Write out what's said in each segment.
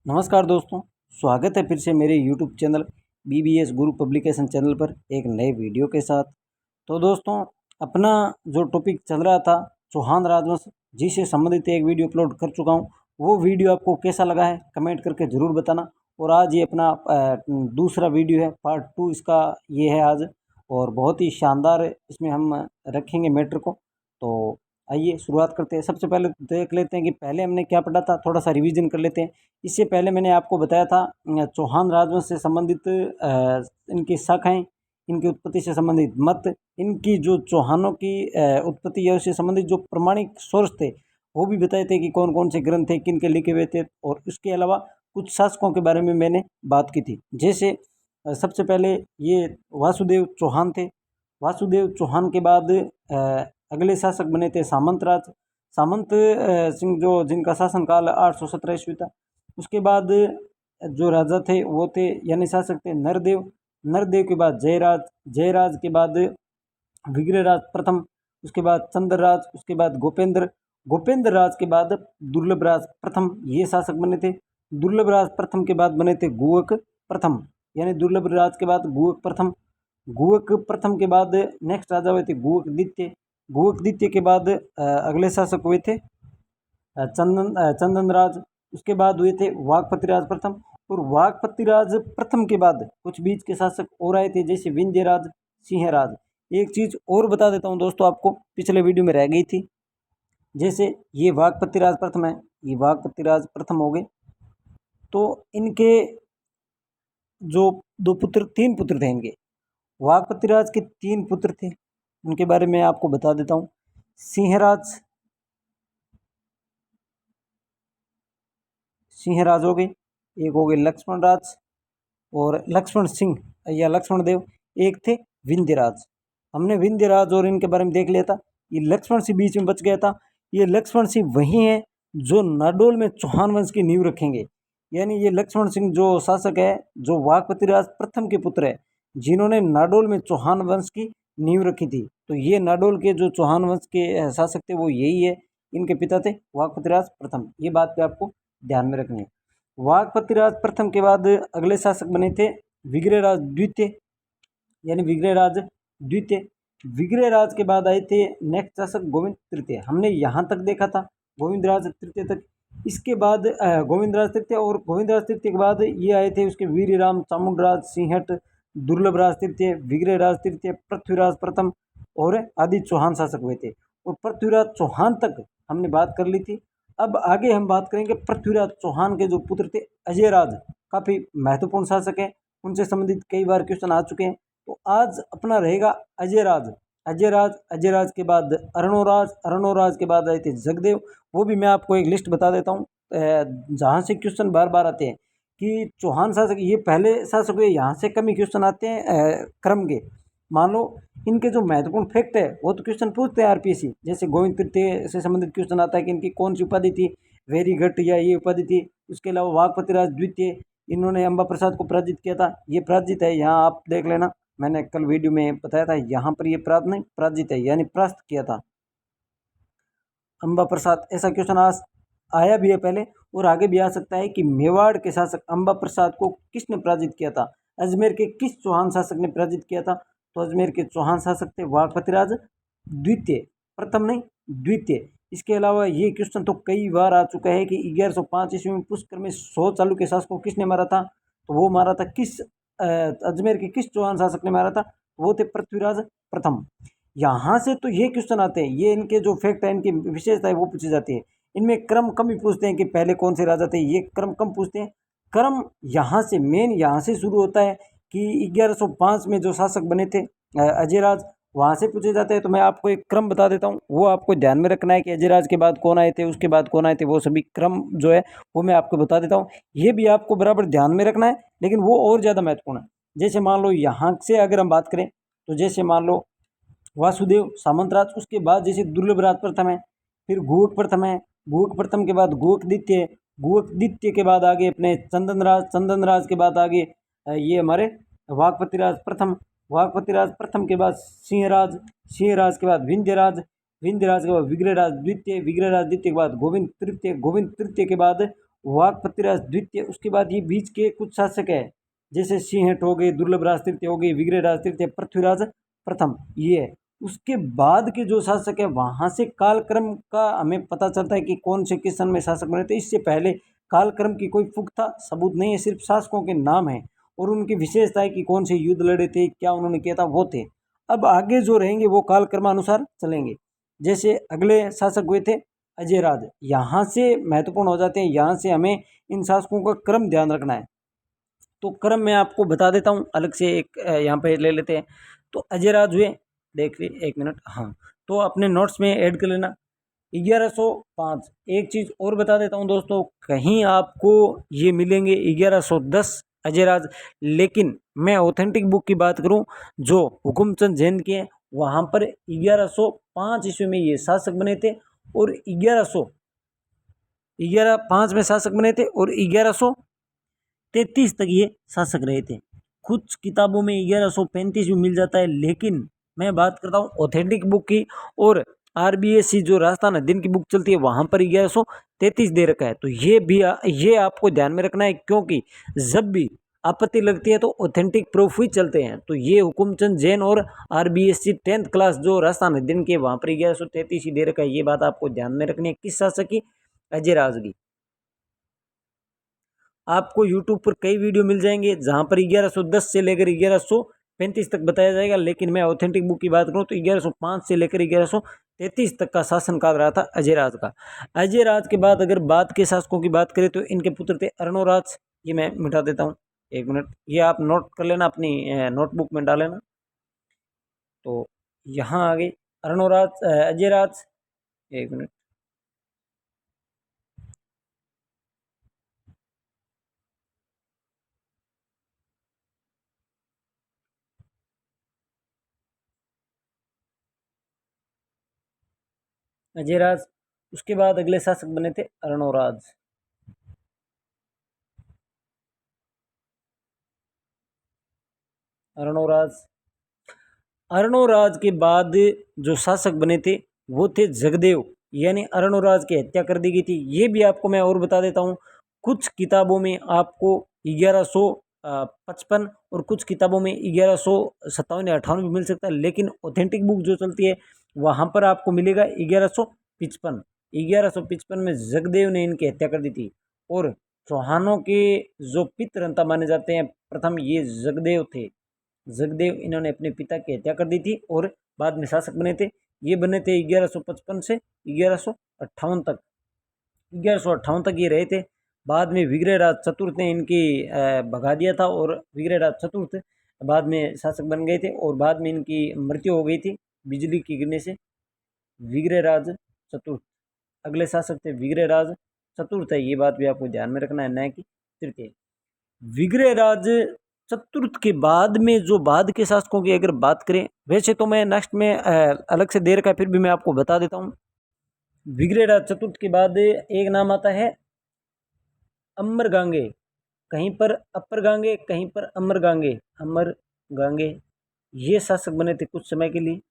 नमस्कार दोस्तों, स्वागत है फिर से मेरे YouTube चैनल BBS गुरु पब्लिकेशन चैनल पर एक नए वीडियो के साथ। तो दोस्तों, अपना जो टॉपिक चल रहा था चौहान राजवंश, जिससे संबंधित एक वीडियो अपलोड कर चुका हूँ। वो वीडियो आपको कैसा लगा है कमेंट करके ज़रूर बताना। और आज ये अपना दूसरा वीडियो है, पार्ट 2 इसका ये है आज। और बहुत ही शानदार इसमें हम रखेंगे मैटर को। तो आइए शुरुआत करते हैं। सबसे पहले देख लेते हैं कि पहले हमने क्या पढ़ा था, थोड़ा सा रिवीजन कर लेते हैं। इससे पहले मैंने आपको बताया था चौहान राजवंश से संबंधित इनकी शाखाएं, इनकी उत्पत्ति से संबंधित मत, इनकी जो चौहानों की उत्पत्ति है उससे संबंधित जो प्रमाणिक सोर्स थे वो भी बताए थे कि कौन कौन से ग्रंथ थे, किन के लिखे हुए थे। और उसके अलावा कुछ शासकों के बारे में मैंने बात की थी। जैसे सबसे पहले ये वासुदेव चौहान थे। वासुदेव चौहान के बाद अगले शासक बने थे सामंत राज। सामंत सिंह जो जिनका शासनकाल 817 ईस्वी था। उसके बाद जो राजा थे वो थे यानी शासक थे नरदेव। नरदेव के बाद जयराज। जयराज के बाद विग्रहराज प्रथम। उसके बाद चंद्रराज। उसके बाद गोपेंद्र। गोपेंद्र राज के बाद दुर्लभराज प्रथम, ये शासक बने थे। दुर्लभराज प्रथम के बाद बने थे गुहक प्रथम, यानी दुर्लभराज के बाद गुहक प्रथम। गुहक प्रथम के बाद नेक्स्ट राजा हुए थे गुहक द्वितीय। गुहक द्वितीय के बाद अगले शासक हुए थे चंदन राज। उसके बाद हुए थे वाघपति राज प्रथम। और वाघपति राज प्रथम के बाद कुछ बीच के शासक और आए थे, जैसे विंध्यराज, सिंहराज। एक चीज़ और बता देता हूँ दोस्तों, आपको पिछले वीडियो में रह गई थी। जैसे ये वाघपति राज प्रथम है, ये वाघपति राज प्रथम हो गए। तो इनके जो दो पुत्र, तीन पुत्र थे इनके। वाघपति राज के तीन पुत्र थे, उनके बारे में आपको बता देता हूँ। सिंहराज, सिंहराज हो गए। एक हो गए लक्ष्मण राज और लक्ष्मण सिंह या लक्ष्मण देव। एक थे विंध्यराज। हमने विंध्यराज और इनके बारे में देख लिया था। ये लक्ष्मण सिंह बीच में बच गया था। ये लक्ष्मण सिंह वही हैं जो नाडोल में चौहान वंश की नींव रखेंगे। यानी ये लक्ष्मण सिंह जो शासक है, जो वाघपति राज प्रथम के पुत्र है, जिन्होंने नाडोल में चौहान वंश की नींव रखी थी। तो ये नाडोल के जो चौहान वंश के शासक थे वो यही है। इनके पिता थे वाघपति राज प्रथम। ये बात पे आपको ध्यान में रखनी है। वाघपति राज प्रथम के बाद अगले शासक बने थे विग्रहराज द्वितीय, यानी विग्रहराज द्वितीय। विग्रहराज के बाद आए थे नेक्स्ट शासक गोविंद तृतीय। हमने यहाँ तक देखा था गोविंदराज तृतीय तक। इसके बाद गोविंदराज तृतीय, और गोविंदराज तृतीय के बाद ये आए थे उसके वीरराम, चामुंडराज, सिंहट, दुर्लभराज तृतीय, विग्रहराज तृतीय, पृथ्वीराज प्रथम और आदि चौहान शासक हुए थे। और पृथ्वीराज चौहान तक हमने बात कर ली थी। अब आगे हम बात करेंगे पृथ्वीराज चौहान के जो पुत्र थे अजयराज, काफ़ी महत्वपूर्ण शासक हैं, उनसे संबंधित कई बार क्वेश्चन आ चुके हैं। तो आज अपना रहेगा अजयराज। अजयराज, अजयराज के बाद अरणोराज, अरणोराज के बाद आए थे जगदेव। वो भी मैं आपको एक लिस्ट बता देता हूँ जहाँ से क्वेश्चन बार बार आते हैं कि चौहान शासक ये पहले शासक हुए, यहाँ से कम ही क्वेश्चन आते हैं क्रम के। मान लो इनके जो महत्वपूर्ण फैक्ट है वो तो क्वेश्चन पूछते हैं आरपीएससी। जैसे गोविंद तृतीय से संबंधित क्वेश्चन आता है कि इनकी कौन सी उपाधि थी, वेरीघट या ये उपाधि थी। उसके अलावा वाघपति राज द्वितीय, इन्होंने अम्बा प्रसाद को पराजित किया था। ये पराजित है, यहाँ आप देख लेना, मैंने कल वीडियो में बताया था। यहाँ पर ये पराजित है यानी परास्त किया था अम्बा प्रसाद। ऐसा क्वेश्चन आया भी है पहले और आगे भी आ सकता है कि मेवाड़ के शासक अम्बा प्रसाद को किसने पराजित किया था, अजमेर के किस चौहान शासक ने पराजित किया था। तो अजमेर के चौहान शासक थे वाघपति राज द्वितीय, प्रथम नहीं द्वितीय। इसके अलावा ये क्वेश्चन तो कई बार आ चुका है कि 1105 ईस्वी में पुष्कर में 100 चालू के शासकों को किसने मारा था। तो वो मारा था किस अजमेर के किस चौहान शासक ने मारा था, वो थे पृथ्वीराज प्रथम। यहाँ से तो ये क्वेश्चन आते हैं, ये इनके जो फैक्ट है, इनकी विशेषता है वो पूछी जाती है। इनमें क्रम कम ही पूछते हैं कि पहले कौन से राजा थे, ये क्रम कम पूछते हैं। क्रम यहाँ से मेन यहाँ से शुरू होता है कि 1105 में जो शासक बने थे अजयराज, वहाँ से पूछे जाते हैं। तो मैं आपको एक क्रम बता देता हूँ, वो आपको ध्यान में रखना है कि अजयराज के बाद कौन आए थे, उसके बाद कौन आए थे, वो सभी क्रम जो है वो मैं आपको बता देता हूँ। ये भी आपको बराबर ध्यान में रखना है, लेकिन वो और ज़्यादा महत्वपूर्ण है। जैसे मान लो यहाँ से अगर हम बात करें तो जैसे मान लो वासुदेव सामंतराज, उसके बाद जैसे दुर्लभराज प्रथम है, फिर गुहक प्रथम है, गुहक प्रथम के बाद गुहक द्वितीय, गुहक द्वितीय के बाद आगे अपने चंदनराज, चंदनराज के बाद आगे ये हमारे वाघपति राज प्रथम, वाघपति राज प्रथम के बाद सिंहराज, सिंहराज के बाद विंध्यराज, विंध्यराज के बाद विग्रहराज द्वितीय, विग्रहराज द्वितीय के बाद गोविंद तृतीय, गोविंद तृतीय के बाद वाकपतिराज द्वितीय, उसके बाद ये बीच के कुछ शासक है जैसे सिंहट हो गए, दुर्लभराज तृतीय हो गए, विग्रहराज तृतीय, पृथ्वीराज प्रथम, ये है। उसके बाद के जो शासक है वहाँ से कालक्रम का हमें पता चलता है कि कौन से किस सन में शासक बने थे। इससे पहले कालक्रम की कोई पुख्ता सबूत नहीं है, सिर्फ शासकों के नाम है और उनकी विशेषता है कि कौन से युद्ध लड़े थे, क्या उन्होंने किया था, वो थे। अब आगे जो रहेंगे वो कालक्रमानुसार चलेंगे। जैसे अगले शासक हुए थे अजयराज, यहाँ से महत्वपूर्ण हो जाते हैं, यहाँ से हमें इन शासकों का क्रम ध्यान रखना है। तो क्रम मैं आपको बता देता हूँ अलग से, एक यहाँ पे ले लेते हैं। तो अजयराज हुए, देख ली एक मिनट, हाँ, तो अपने नोट्स में ऐड कर लेना 1105। एक चीज़ और बता देता हूँ दोस्तों, कहीं आपको ये मिलेंगे 1110 अजयराज, लेकिन मैं ऑथेंटिक बुक की बात करूँ जो हुकुमचंद जैन के हैं, वहाँ पर 1105 ईस्वी में ये शासक बने थे और 1105 में शासक बने थे और 1133 तक ये शासक रहे थे। कुछ किताबों में 1135 भी मिल जाता है, लेकिन मैं बात करता हूँ ऑथेंटिक बुक की, और RBSC जो राजस्थान अध्ययन की बुक चलती है वहाँ पर 1133 दे रखा है। तो ये आपको ध्यान में रखना है, क्योंकि जब भी आपत्ति लगती है तो ऑथेंटिक प्रूफ ही चलते हैं। तो ये हुकुमचंद जैन और RBSC 10th क्लास जो राजस्थान अध्ययन के वहाँ पर 1133 ही दे रखा है। ये बात आपको ध्यान में रखनी है, किस शासक की, अजयराज की। आपको YouTube पर कई वीडियो मिल जाएंगे जहाँ पर 1110 से लेकर 1135 तक बताया जाएगा, लेकिन मैं ऑथेंटिक बुक की बात करूँ तो 1105 से लेकर 1133 तक का शासनकाल रहा था अजयराज का। अजयराज के बाद अगर बात के शासकों की बात करें तो इनके पुत्र थे अर्णोराज। ये मैं मिटा देता हूँ, एक मिनट, ये आप नोट कर लेना, अपनी नोटबुक में डाल लेना। तो यहाँ आगे अर्णोराज, अजयराज, एक मिनट, अजयराज, उसके बाद अगले शासक बने थे अर्णोराज। अर्णोराज, अर्णोराज के बाद जो शासक बने थे वो थे जगदेव, यानी अर्णोराज की हत्या कर दी गई थी। ये भी आपको मैं और बता देता हूँ, कुछ किताबों में आपको 1155 और कुछ किताबों में 1157 या 58 भी मिल सकता है, लेकिन ऑथेंटिक बुक जो चलती है वहाँ पर आपको मिलेगा 1155। 1155 में जगदेव ने इनकी हत्या कर दी थी। और चौहानों के जो पितृंता माने जाते हैं प्रथम, ये जगदेव थे। जगदेव, इन्होंने अपने पिता की हत्या कर दी थी और बाद में शासक बने थे। ये बने थे 1155 से 1158 तक, 1158 तक ये रहे थे। बाद में विग्रहराज चतुर्थ ने इनकी भगा दिया था और विग्रहराज चतुर्थ बाद में शासक बन गए थे और बाद में इनकी मृत्यु हो गई थी बिजली की गिरने से। विग्रहराज चतुर्थ अगले शासक थे, विग्रहराज चतुर्थ है, ये बात भी आपको ध्यान में रखना है, न कि तृतीय। विग्रहराज चतुर्थ के बाद में जो बाद के शासकों की अगर बात करें, वैसे तो मैं नेक्स्ट में अलग से दे रखा है, फिर भी मैं आपको बता देता हूँ। विग्रहराज चतुर्थ के बाद एक नाम आता है अमर गांगे, कहीं पर अपर गांगे, कहीं पर अमर गांगे, अमर गांगे, ये शासक बने थे कुछ समय के लिए।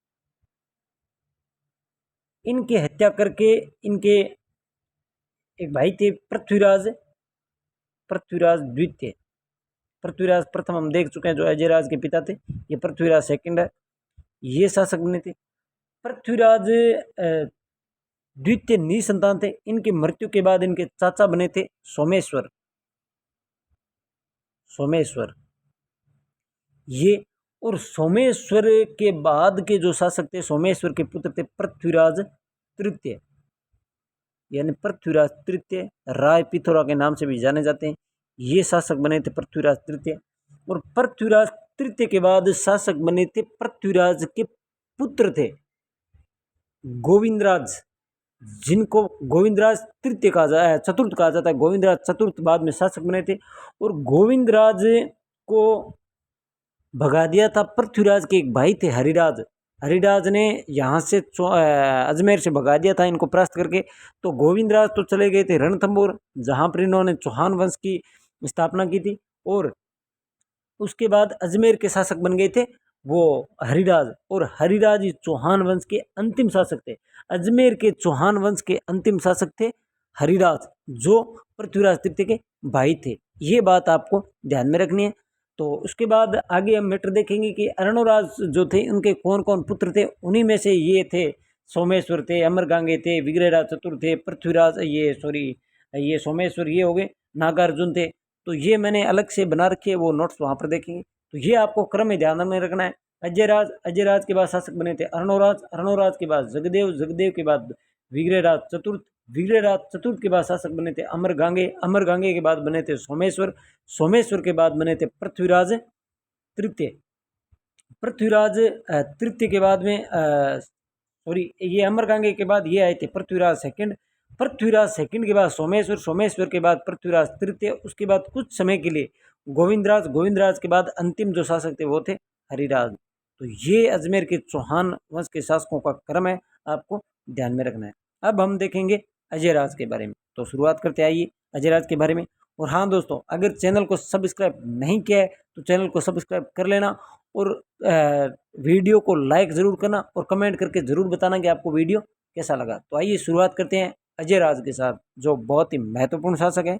इनकी हत्या करके इनके एक भाई थे पृथ्वीराज, पृथ्वीराज द्वितीय, पृथ्वीराज प्रथम हम देख चुके हैं जो अजयराज के पिता थे, ये पृथ्वीराज सेकंड है, ये शासक बने थे। पृथ्वीराज द्वितीय निसंतान थे। इनकी मृत्यु के बाद इनके चाचा बने थे सोमेश्वर, सोमेश्वर ये, और सोमेश्वर के बाद के जो शासक थे, सोमेश्वर के पुत्र थे पृथ्वीराज तृतीय, यानी पृथ्वीराज तृतीय, राय पिथौरा के नाम से भी जाने जाते हैं। ये शासक बने थे पृथ्वीराज तृतीय। और पृथ्वीराज तृतीय के बाद शासक बने थे पृथ्वीराज के पुत्र थे गोविंदराज, जिनको गोविंदराज तृतीय कहा जाता है, चतुर्थ कहा जाता है। गोविंदराज चतुर्थ बाद में शासक बने थे और गोविंदराज को भगा दिया था पृथ्वीराज के एक भाई थे हरिराज। हरिराज ने यहाँ से अजमेर से भगा दिया था इनको परास्त करके। तो गोविंदराज तो चले गए थे रणथंभौर, जहाँ पर इन्होंने चौहान वंश की स्थापना की थी, और उसके बाद अजमेर के शासक बन गए थे वो हरिराज, और हरिराज चौहान वंश के अंतिम शासक थे। अजमेर के चौहान वंश के अंतिम शासक थे हरिराज जो पृथ्वीराज तृतीय के भाई थे। ये बात आपको ध्यान में रखनी है। तो उसके बाद आगे हम मैटर देखेंगे कि अर्णोराज जो थे उनके कौन कौन पुत्र थे। उन्हीं में से ये थे, सोमेश्वर थे, अमरगांगे थे, विग्रहराज चतुर थे, पृथ्वीराज ये सोमेश्वर ये हो गए, नागार्जुन थे। तो ये मैंने अलग से बना रखी है, वो नोट्स वहाँ पर देखेंगे। तो ये आपको क्रम में ध्यान में रखना है। अजयराज के बाद शासक बने थे अर्णोराज के बाद जगदेव के बाद विग्रहराज चतुर्थ के बाद शासक बने थे अमरगांगे के बाद बने थे सोमेश्वर के बाद बने थे पृथ्वीराज तृतीय के बाद में ये अमरगांगे के बाद ये आए थे पृथ्वीराज सेकंड के बाद सोमेश्वर के बाद पृथ्वीराज तृतीय। उसके बाद कुछ समय के लिए गोविंदराज के बाद अंतिम जो शासक थे वो थे हरिराज। तो ये अजमेर के चौहान वंश के शासकों का क्रम है, आपको ध्यान में रखना है। अब हम देखेंगे अजयराज के बारे में। तो शुरुआत करते आइए अजयराज के बारे में। और हाँ दोस्तों, अगर चैनल को सब्सक्राइब नहीं किया है तो चैनल को सब्सक्राइब कर लेना और वीडियो को लाइक ज़रूर करना और कमेंट करके ज़रूर बताना कि आपको वीडियो कैसा लगा। तो आइए शुरुआत करते हैं अजयराज के साथ, जो बहुत ही महत्वपूर्ण शासक है।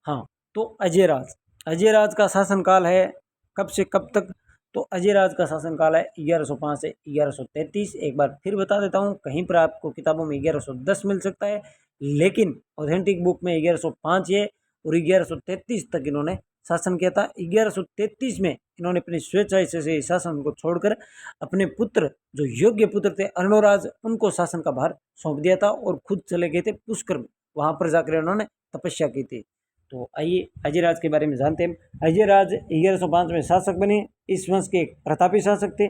हाँ, तो अजयराज का शासनकाल है कब से कब तक? तो अजयराज का शासनकाल है 1105 से 1133। एक बार फिर बता देता हूँ, कहीं पर आपको किताबों में 1110 मिल सकता है, लेकिन ऑथेंटिक बुक में 1105 है और 1133 तक इन्होंने शासन किया था। 1133 में इन्होंने अपनी स्वेच्छा से शासन को छोड़कर अपने पुत्र, जो योग्य पुत्र थे अर्णोराज, उनको शासन का भार सौंप दिया था और खुद चले गए थे पुष्कर में। वहाँ पर जाकर उन्होंने तपस्या की थी। तो आइए अजयराज के बारे में जानते हैं। अजयराज 1105 में शासक बने। इस वंश के एक प्रतापी शासक थे।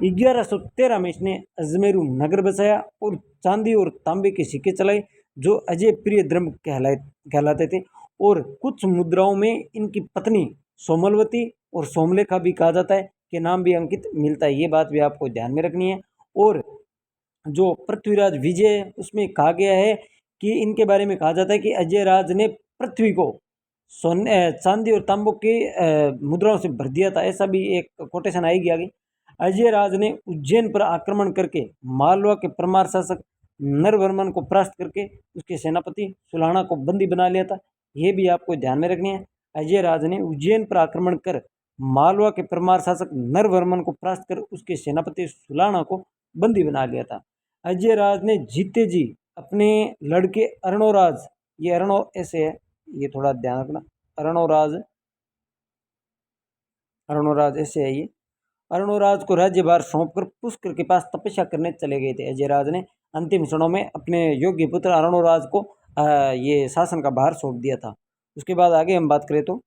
1113 में इसने अजमेरू नगर बसाया और चांदी और तांबे के सिक्के चलाए, जो अजय प्रिय द्रव्य कहलाते थे। और कुछ मुद्राओं में इनकी पत्नी सोमलवती और सोमलेखा भी कहा जाता है के नाम भी अंकित मिलता है। ये बात भी आपको ध्यान में रखनी है। और जो पृथ्वीराज विजय, उसमें कहा गया है कि इनके बारे में कहा जाता है कि अजयराज ने पृथ्वी को सोने, चांदी और तांबों के मुद्राओं से भर दिया था। ऐसा भी एक कोटेशन आएगी आगे। अजयराज ने उज्जैन पर आक्रमण करके मालवा के परमार शासक नरवर्मन को परास्त करके उसके सेनापति सुलाना को बंदी बना लिया था। ये भी आपको ध्यान में रखनी है। अजयराज ने उज्जैन पर आक्रमण कर मालवा के परमार शासक नरवर्मन को परास्त कर उसके सेनापति सुलाना को बंदी बना लिया था। अजयराज ने जीते जी अपने लड़के अर्णोराज, ये अर्णो ऐसे है, ये थोड़ा ध्यान रखना, अर्णोराज ऐसे है, ये अर्णोराज को राज्यभार सौंपकर पुष्कर के पास तपस्या करने चले गए थे। अजयराज ने अंतिम क्षणों में अपने योग्य पुत्र अर्णोराज को ये शासन का भार सौंप दिया था। उसके बाद आगे हम बात करें तो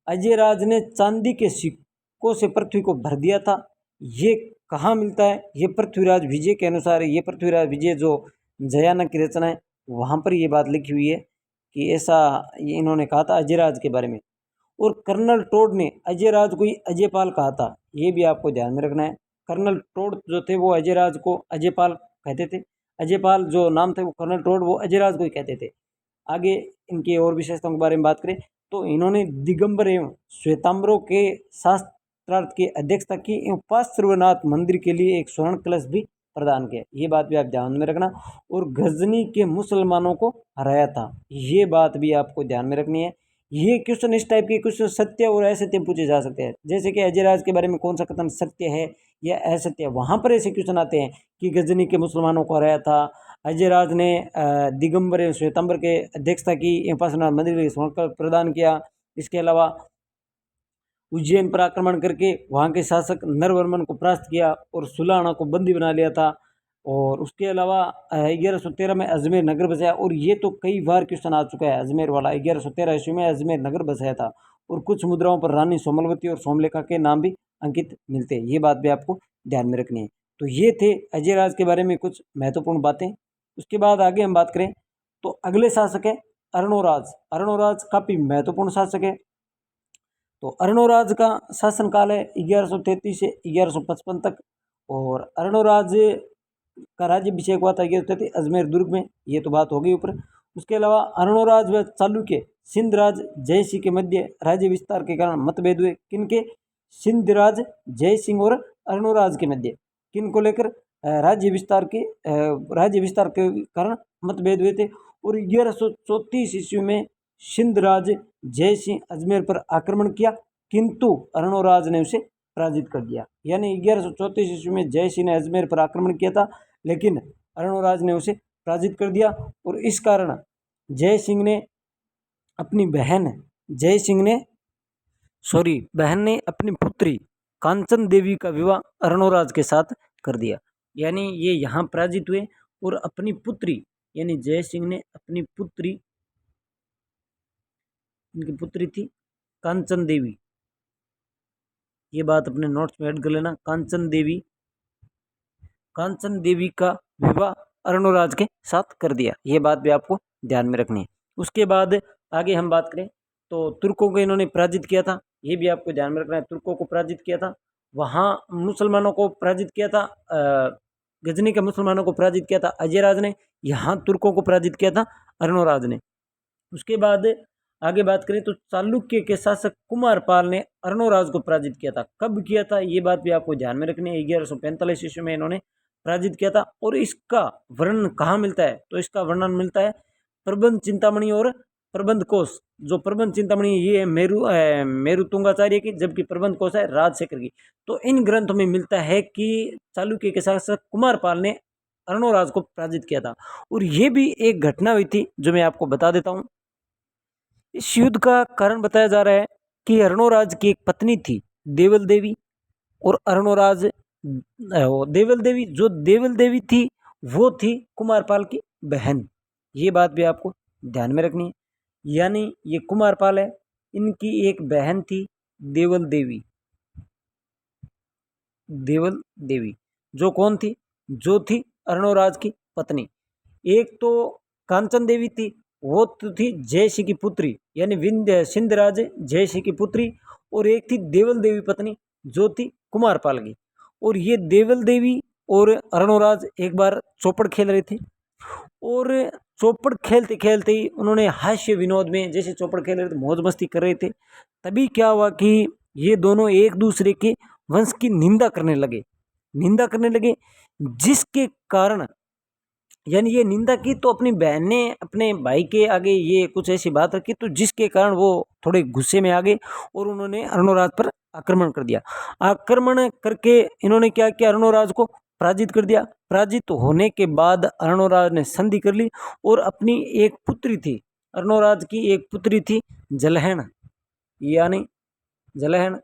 अजयराज ने चांदी के सिक्कों से पृथ्वी को भर दिया था। ये कहाँ मिलता है? ये पृथ्वीराज विजय के अनुसार है। ये पृथ्वीराज विजय जो जयानक की रचना है, वहाँ पर ये बात लिखी हुई है कि ऐसा ये इन्होंने कहा था अजयराज के बारे में। और कर्नल टोड ने अजयराज को ही अजयपाल कहा था। ये भी आपको ध्यान में रखना है। कर्नल टोड जो थे वो अजयराज को अजयपाल कहते थे। अजयपाल जो नाम थे वो कर्नल टोड वो अजयराज को ही कहते थे। आगे इनकी और विशेषताओं के बारे में बात करें तो इन्होंने दिगंबर एवं श्वेतांबरों के शास्त्रार्थ की अध्यक्षता की एवं पार्श्वनाथ मंदिर के लिए एक स्वर्ण कलश भी प्रदान किया। ये बात भी आप ध्यान में रखना। और गजनी के मुसलमानों को हराया था। ये बात भी आपको ध्यान में रखनी है। ये क्वेश्चन इस टाइप के कुछ सत्य और असत्य पूछे जा सकते हैं, जैसे कि अजयराज के बारे में कौन सा कथन सत्य है या असत्य, वहाँ पर ऐसे क्वेश्चन आते हैं कि गजनी के मुसलमानों को हराया था, अजयराज ने दिगंबर एवं श्वेतांबर के अध्यक्षता की, पार्श्वनाथ मंदिर के स्वर्ण प्रदान किया। इसके अलावा उज्जैन पर आक्रमण करके वहाँ के शासक नरवर्मन को परास्त किया और सुलाना को बंदी बना लिया था। और उसके अलावा 1113 में अजमेर नगर बसाया। और ये तो कई बार क्वेश्चन आ चुका है अजमेर वाला। 1113 ईस्वी में अजमेर नगर बसाया था और कुछ मुद्राओं पर रानी सोमलवती और सोमलेखा के नाम भी अंकित मिलते हैं। ये बात भी आपको ध्यान में रखनी है। तो ये थे अजयराज के बारे में कुछ महत्वपूर्ण बातें। उसके बाद आगे हम बात करें तो अगले शासक है अर्णोराज काफ़ी महत्वपूर्ण शासक है। तो अर्णोराज का शासनकाल है 1133 से 1155 तक। और अर्णोराज का राज्याभिषेक हुआ था 1133 अजमेर दुर्ग में। ये तो बात हो गई ऊपर। उसके अलावा अर्णोराज व चालुक्य सिंधराज जयसिंह के मध्य राज्य विस्तार के कारण मतभेद हुए। किनके? सिंधराज जयसिंह और अर्णोराज के मध्य। किन को लेकर? राज्य विस्तार के कारण मतभेद हुए थे। और 1134 ईस्वी में सिंध राज जय सिंह अजमेर पर आक्रमण किया, किंतु अर्णोराज ने उसे पराजित कर दिया। यानी 1134 ईस्वी में जय सिंह ने अजमेर पर आक्रमण किया था, लेकिन अर्णोराज ने उसे पराजित कर दिया। और इस कारण जय सिंह ने अपनी बहन ने अपनी पुत्री कांचन देवी का विवाह अर्णोराज के साथ कर दिया। यानी ये यहाँ पराजित हुए और अपनी पुत्री यानी जय सिंह ने अपनी पुत्री, इनकी पुत्री थी कांचन देवी, ये बात अपने नोट्स में ऐड कर लेना, कांचन देवी का विवाह अर्णोराज के साथ कर दिया। ये बात भी आपको ध्यान में रखनी है। उसके बाद आगे हम बात करें तो तुर्कों को इन्होंने पराजित किया था, ये भी आपको ध्यान में रखना है। तुर्कों को पराजित किया था, वहाँ मुसलमानों को पराजित किया था, गजनी के मुसलमानों को पराजित किया था अजयराज ने, यहाँ तुर्कों को पराजित किया था अर्णोराज ने। उसके बाद आगे बात करें तो चालुक्य के शासक कुमारपाल ने अर्णोराज को पराजित किया था। कब किया था ये बात भी आपको ध्यान में रखनी है। 1145 ईस्वी में इन्होंने पराजित किया था। और इसका वर्णन कहाँ मिलता है तो इसका वर्णन मिलता है प्रबंध चिंतामणि और प्रबंध कोश। जो प्रबंध चिंतामणि ये है मेरु तुंगाचार्य की, जबकि प्रबंध कोश है राजशेखर की। तो इन ग्रंथों में मिलता है कि चालुक्य के शासक कुमारपाल ने अर्णोराज को पराजित किया था। और ये भी एक घटना हुई थी जो मैं आपको बता देता हूँ। इस युद्ध का कारण बताया जा रहा है कि अर्णोराज की एक पत्नी थी देवल देवी, और अर्णोराज देवल देवी थी वो थी कुमारपाल की बहन। ये बात भी आपको ध्यान में रखनी है। यानी ये कुमारपाल है, इनकी एक बहन थी देवल देवी, जो कौन थी, जो थी अर्णोराज की पत्नी। एक तो कांचन देवी थी, वो तो थी जय सिंह की पुत्री यानी सिंध राज जय सिंह की पुत्री, और एक थी देवल देवी पत्नी जो थी कुमारपाल की। और ये देवल देवी और अर्णोराज एक बार चौपड़ खेल रहे थे, और चौपड़ खेलते खेलते ही उन्होंने हास्य विनोद में, जैसे चौपड़ खेल रहे थे मौज मस्ती कर रहे थे, तभी क्या हुआ कि ये दोनों एक दूसरे के वंश की निंदा करने लगे, जिसके कारण, यानी ये निंदा की तो अपनी बहन ने अपने भाई के आगे ये कुछ ऐसी बात रखी, तो जिसके कारण वो थोड़े गुस्से में आ गए और उन्होंने अर्णोराज पर आक्रमण कर दिया। आक्रमण करके इन्होंने क्या किया, अर्णोराज को पराजित कर दिया। पराजित होने के बाद अर्णोराज ने संधि कर ली और अपनी एक पुत्री थी, अर्णोराज की एक पुत्री थी जलहण, यानी जलहण,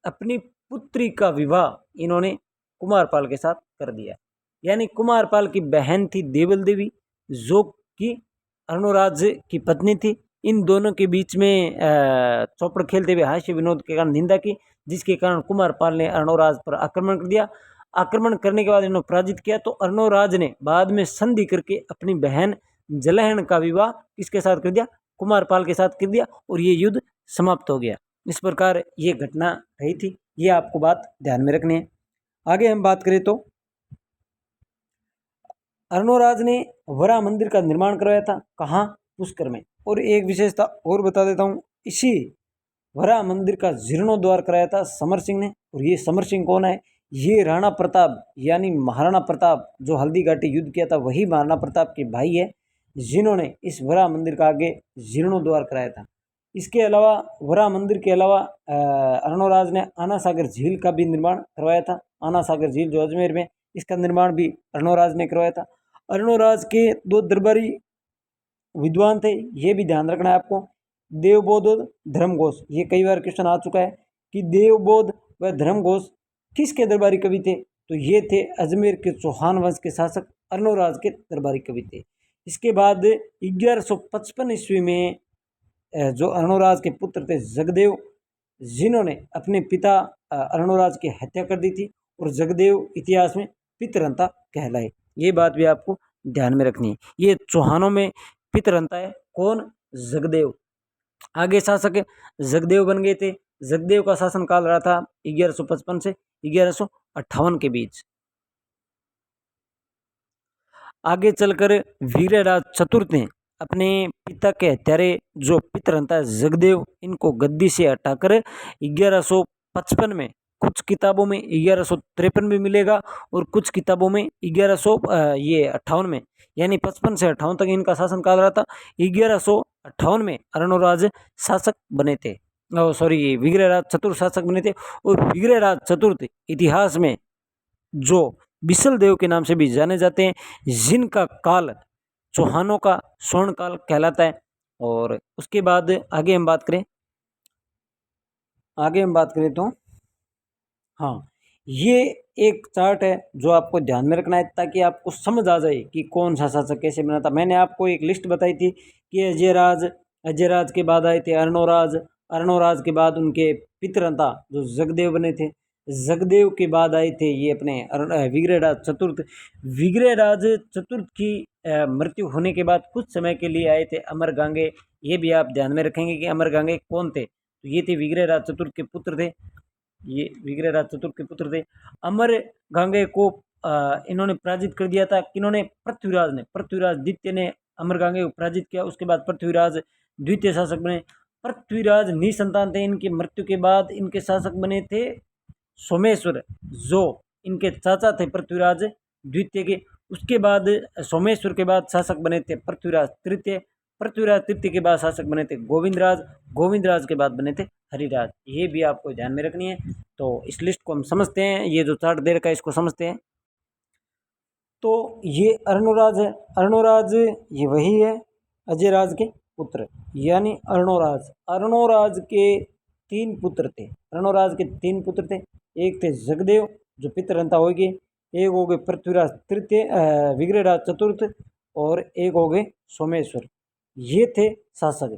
अपनी पुत्री का विवाह इन्होंने कुमारपाल के साथ कर दिया। यानी कुमारपाल की बहन थी देवल देवी जो कि अर्णोराज की पत्नी थी। इन दोनों के बीच में चौपड़ खेलते हुए हास्य विनोद के कारण निंदा की, जिसके कारण कुमारपाल ने अर्णोराज पर आक्रमण कर दिया। आक्रमण करने के बाद इन्होंने पराजित किया, तो अर्णोराज ने बाद में संधि करके अपनी बहन जलहण का विवाह किसके साथ कर दिया, कुमारपाल के साथ कर दिया, और ये युद्ध समाप्त हो गया। इस प्रकार ये घटना रही थी, ये आपको बात ध्यान में रखनी है। आगे हम बात करें तो अर्णोराज ने वरा मंदिर का निर्माण करवाया था, कहाँ, पुष्कर में। और एक विशेषता और बता देता हूँ, इसी वरा मंदिर का जीर्णोद्वार कराया था समर सिंह ने। और ये समर सिंह कौन है, ये राणा प्रताप यानी महाराणा प्रताप जो हल्दी घाटी युद्ध किया था, वही महाराणा प्रताप के भाई है, जिन्होंने इस वरा मंदिर का आगे जीर्णोद्वार कराया था। इसके अलावा वरा मंदिर के अलावा अर्णोराज ने आना सागर झील का भी निर्माण करवाया था। आना सागर झील जो अजमेर में, इसका निर्माण भी अर्णोराज ने करवाया था। अर्णोराज के दो दरबारी विद्वान थे, ये भी ध्यान रखना है आपको, देवबोध और धर्मघोष। ये कई बार क्वेश्चन आ चुका है कि देवबोध व धर्मघोष किसके दरबारी कवि थे, तो ये थे अजमेर के चौहान वंश के शासक अर्णोराज के दरबारी कवि थे। इसके बाद 1155 ईस्वी में जो अर्णोराज के पुत्र थे जगदेव, जिन्होंने अपने पिता अर्णोराज की हत्या कर दी थी, और जगदेव इतिहास में पितरंता कहलाए। ये बात भी आपको ध्यान में रखनी है। ये चौहानों में पितरंता है, कौन, जगदेव। आगे शासक जगदेव बन गए थे। जगदेव का शासनकाल रहा था 1155 से 1158 के बीच। आगे चलकर वीरराज चतुर्थ ने अपने पिता के हत्यारे जो पितरंता जगदेव, इनको गद्दी से हटाकर 1155 में कुछ किताबों में 1153 में मिलेगा और कुछ किताबों में 1158 में, यानी 55 से 58 तक इनका शासनकाल रहा था। 1158 में अर्णोराज शासक बने थे, सॉरी विग्रहराज चतुर्थ शासक बने थे। और विग्रहराज चतुर्थ इतिहास में जो बिसल देव के नाम से भी जाने जाते हैं, जिनका काल चौहानों का स्वर्ण काल कहलाता है। और उसके बाद आगे हम बात करें तो हाँ, ये एक चार्ट है जो आपको ध्यान में रखना है ताकि आपको समझ आ जाए कि कौन सा शासक कैसे बना था। मैंने आपको एक लिस्ट बताई थी कि अजयराज के बाद आए थे अर्णोराज के बाद उनके पितरंता जो जगदेव बने थे, जगदेव के बाद आए थे ये अपने विग्रहराज चतुर्थ की मृत्यु होने के बाद कुछ समय के लिए आए थे अमरगांगे। ये भी आप ध्यान में रखेंगे कि अमरगांगे कौन थे, तो ये थे विग्रहराज चतुर्थ के पुत्र थे। ये विग्रहराज चतुर्थ के पुत्र थे। अमरगांगे को इन्होंने पराजित कर दिया था। किन्होंने? पृथ्वीराज द्वितीय ने अमरगांगे को पराजित किया। उसके बाद पृथ्वीराज द्वितीय शासक बने। पृथ्वीराज निसंतान थे। इनकी मृत्यु के बाद इनके शासक बने थे सोमेश्वर, जो इनके चाचा थे पृथ्वीराज द्वितीय के। उसके बाद सोमेश्वर के बाद शासक बने थे पृथ्वीराज तृतीय के बाद शासक बने थे गोविंदराज के बाद बने थे हरिराज। ये भी आपको ध्यान में रखनी है। तो इस लिस्ट को हम समझते हैं, ये जो चार्ट दे रखा है इसको समझते हैं। तो ये अर्णोराज ये वही है अजयराज के पुत्र, यानी अर्णोराज के 3 पुत्र थे। एक थे जगदेव जो पितरंता हो गए, एक हो गए पृथ्वीराज तृतीय विग्रहराज चतुर्थ, और एक हो गए सोमेश्वर। ये थे शासक।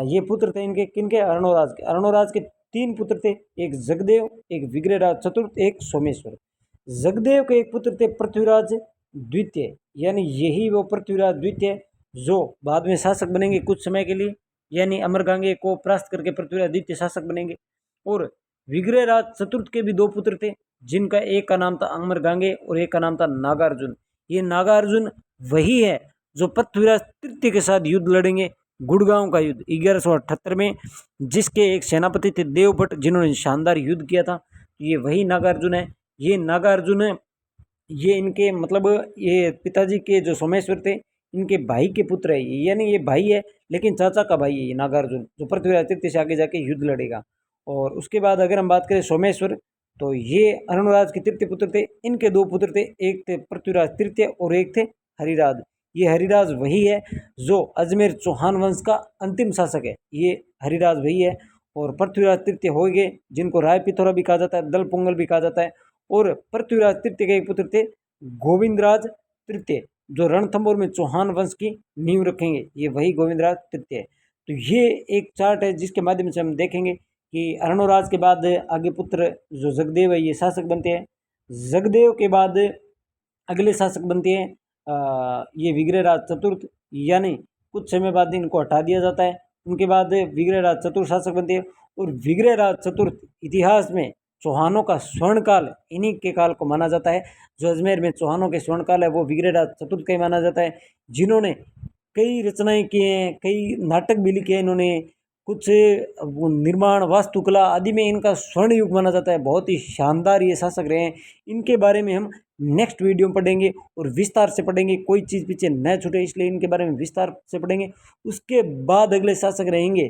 ये पुत्र थे इनके, किनके? अर्णोराज के 3 पुत्र थे, एक जगदेव, एक विग्रहराज चतुर्थ, एक सोमेश्वर। जगदेव के एक पुत्र थे पृथ्वीराज द्वितीय, यानी यही वो पृथ्वीराज द्वितीय जो बाद में शासक बनेंगे कुछ समय के लिए, यानी अमरगांगे को परास्त करके पृथ्वीराज द्वितीय शासक बनेंगे। और विग्रहराज चतुर्थ के भी 2 पुत्र थे, जिनका एक का नाम था अमरगांगे और एक का नाम था नागार्जुन। ये नागार्जुन वही है जो पृथ्वीराज तृतीय के साथ युद्ध लड़ेंगे, गुड़गांव का युद्ध 1178 में, जिसके एक सेनापति थे देवभट्ट, जिन्होंने शानदार युद्ध किया था। ये वही नागार्जुन है। ये नागार्जुन है, ये इनके मतलब ये पिताजी के जो सोमेश्वर थे, इनके भाई के पुत्र है, यानी ये भाई है लेकिन चाचा का भाई है ये नागार्जुन, जो पृथ्वीराज तृतीय से आगे जाके युद्ध लड़ेगा। और उसके बाद अगर हम बात करें सोमेश्वर, तो ये अर्णोराज के तृतीय पुत्र थे। इनके 2 पुत्र थे, एक थे पृथ्वीराज तृतीय और एक थे हरिराज। ये हरिराज वही है जो अजमेर चौहान वंश का अंतिम शासक है, ये हरिराज वही है। और पृथ्वीराज तृतीय हो गए, जिनको राय पिथौरा भी कहा जाता है, दल पोंगल भी कहा जाता है। और पृथ्वीराज तृतीय के एक पुत्र थे गोविंदराज तृतीय, जो रणथंभौर में चौहान वंश की नींव रखेंगे, ये वही गोविंदराज तृतीय है। तो ये एक चार्ट है जिसके माध्यम से हम देखेंगे कि अर्णोराज के बाद आगे पुत्र जो जगदेव है ये शासक बनते हैं। जगदेव के बाद अगले शासक बनते हैं ये विग्रहराज चतुर्थ, यानी कुछ समय बाद इनको हटा दिया जाता है। उनके बाद विग्रहराज चतुर्थ शासक बनते हैं। और विग्रहराज चतुर्थ इतिहास में चौहानों का स्वर्णकाल इन्हीं के काल को माना जाता है। जो अजमेर में चौहानों के स्वर्णकाल है वो विग्रहराज चतुर्थ का ही माना जाता है, जिन्होंने कई रचनाएं की हैं, कई नाटक भी लिखे हैं इन्होंने, कुछ वो निर्माण वास्तुकला आदि में इनका स्वर्ण युग माना जाता है। बहुत ही शानदार ये शासक रहे हैं। इनके बारे में हम नेक्स्ट वीडियो में पढ़ेंगे और विस्तार से पढ़ेंगे, कोई चीज़ पीछे न छूटे, इसलिए इनके बारे में विस्तार से पढ़ेंगे। उसके बाद अगले शासक रहेंगे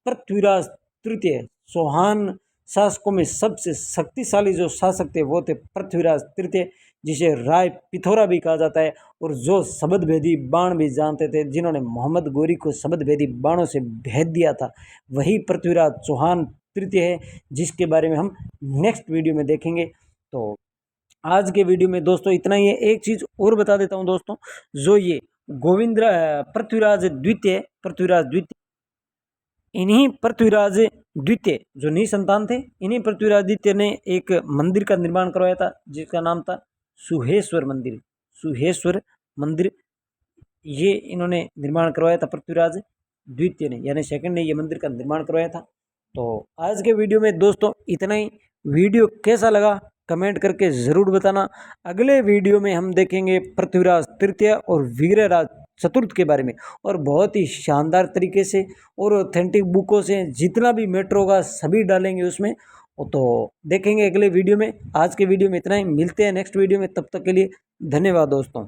पृथ्वीराज तृतीय। चौहान शासकों में सबसे शक्तिशाली जो शासक थे वो थे पृथ्वीराज तृतीय, जिसे राय पिथौरा भी कहा जाता है, और जो शब्द भेदी बाण भी जानते थे, जिन्होंने मोहम्मद गोरी को शब्द भेदी बाणों से भेद दिया था, वही पृथ्वीराज चौहान तृतीय है, जिसके बारे में हम नेक्स्ट वीडियो में देखेंगे। तो आज के वीडियो में दोस्तों इतना ही है। एक चीज़ और बता देता हूँ दोस्तों, जो ये पृथ्वीराज द्वितीय, इन्हीं पृथ्वीराज द्वितीय जो निसंतान थे, इन्हीं पृथ्वीराज द्वितीय ने एक मंदिर का निर्माण करवाया था, जिसका नाम था सुहेश्वर मंदिर। ये इन्होंने निर्माण करवाया था पृथ्वीराज द्वितीय ने, यानी सेकंड ने ये मंदिर का निर्माण करवाया था। तो आज के वीडियो में दोस्तों इतना ही। वीडियो कैसा लगा कमेंट करके ज़रूर बताना। अगले वीडियो में हम देखेंगे पृथ्वीराज तृतीय और विग्रहराज चतुर्थ के बारे में, और बहुत ही शानदार तरीके से और ऑथेंटिक बुकों से जितना भी मैटर होगा सभी डालेंगे उसमें, वो तो देखेंगे अगले वीडियो में। आज के वीडियो में इतना ही, मिलते हैं नेक्स्ट वीडियो में, तब तक के लिए धन्यवाद दोस्तों।